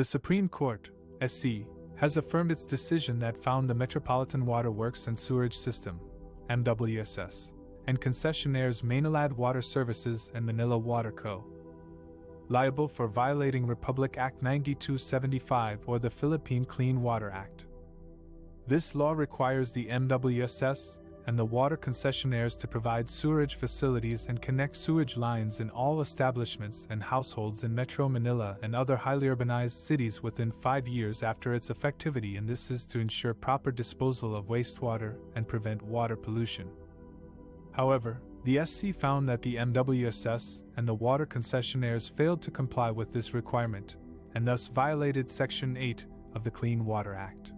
The Supreme Court, SC, has affirmed its decision that found the Metropolitan Water Works and Sewerage System, MWSS, and concessionaires Maynilad Water Services and Manila Water Co. liable for violating Republic Act 9275 or the Philippine Clean Water Act. This law requires the MWSS and the water concessionaires to provide sewerage facilities and connect sewage lines in all establishments and households in Metro Manila and other highly urbanized cities within 5 years after its effectivity, and this is to ensure proper disposal of wastewater and prevent water pollution. However, the SC found that the MWSS and the water concessionaires failed to comply with this requirement, and thus violated Section 8 of the Clean Water Act.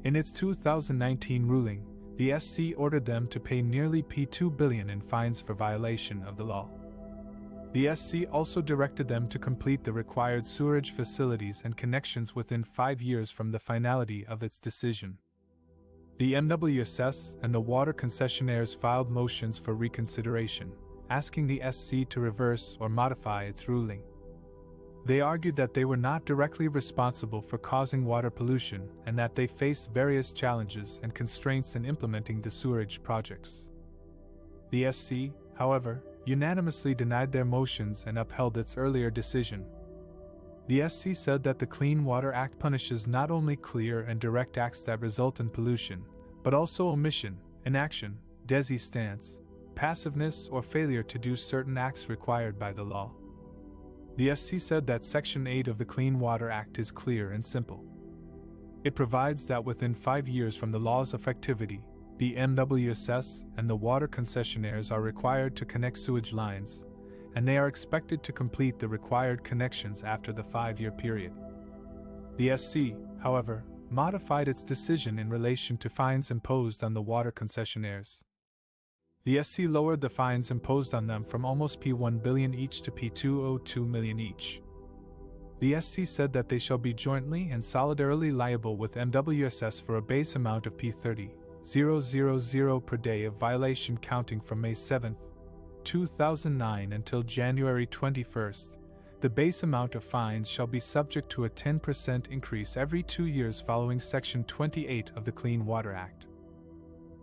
In its 2019 ruling, the SC ordered them to pay nearly $2 billion in fines for violation of the law. The SC also directed them to complete the required sewerage facilities and connections within 5 years from the finality of its decision. The MWSS and the water concessionaires filed motions for reconsideration, asking the SC to reverse or modify its ruling. They argued that they were not directly responsible for causing water pollution and that they faced various challenges and constraints in implementing the sewerage projects. The SC, however, unanimously denied their motions and upheld its earlier decision. The SC said that the Clean Water Act punishes not only clear and direct acts that result in pollution, but also omission, inaction, desistance, passiveness, or failure to do certain acts required by the law. The SC said that Section 8 of the Clean Water Act is clear and simple. It provides that within 5 years from the law's effectivity, the MWSS and the water concessionaires are required to connect sewage lines, and they are expected to complete the required connections after the 5-year period. The SC, however, modified its decision in relation to fines imposed on the water concessionaires. The SC lowered the fines imposed on them from almost $1 billion each to $202 million each. The SC said that they shall be jointly and solidarily liable with MWSS for a base amount of $30,000 per day of violation counting from May 7, 2009 until January 21. The base amount of fines shall be subject to a 10% increase every 2 years following Section 28 of the Clean Water Act.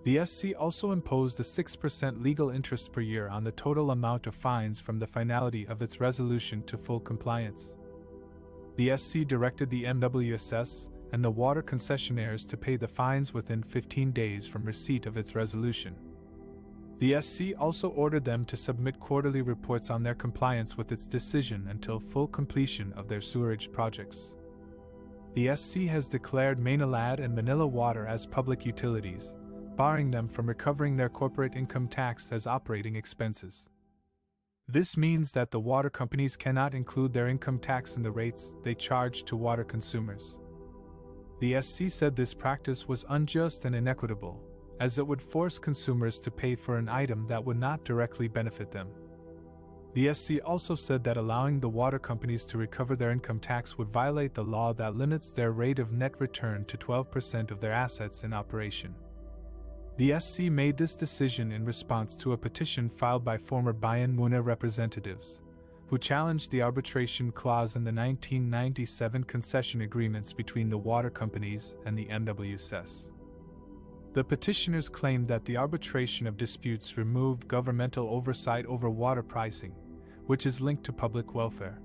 The SC also imposed a 6% legal interest per year on the total amount of fines from the finality of its resolution to full compliance. The SC directed the MWSS and the water concessionaires to pay the fines within 15 days from receipt of its resolution. The SC also ordered them to submit quarterly reports on their compliance with its decision until full completion of their sewerage projects. The SC has declared Maynilad and Manila Water as public utilities, barring them from recovering their corporate income tax as operating expenses. This means that the water companies cannot include their income tax in the rates they charge to water consumers. The SC said this practice was unjust and inequitable, as it would force consumers to pay for an item that would not directly benefit them. The SC also said that allowing the water companies to recover their income tax would violate the law that limits their rate of net return to 12% of their assets in operation. The SC made this decision in response to a petition filed by former Bayan Muna representatives, who challenged the arbitration clause in the 1997 concession agreements between the water companies and the MWSS. The petitioners claimed that the arbitration of disputes removed governmental oversight over water pricing, which is linked to public welfare.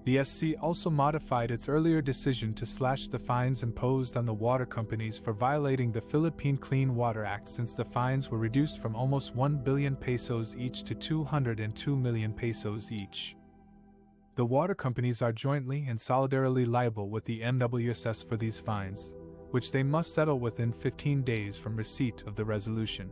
The SC also modified its earlier decision to slash the fines imposed on the water companies for violating the Philippine Clean Water Act, since the fines were reduced from almost 1 billion pesos each to 202 million pesos each. The water companies are jointly and solidarily liable with the MWSS for these fines, which they must settle within 15 days from receipt of the resolution.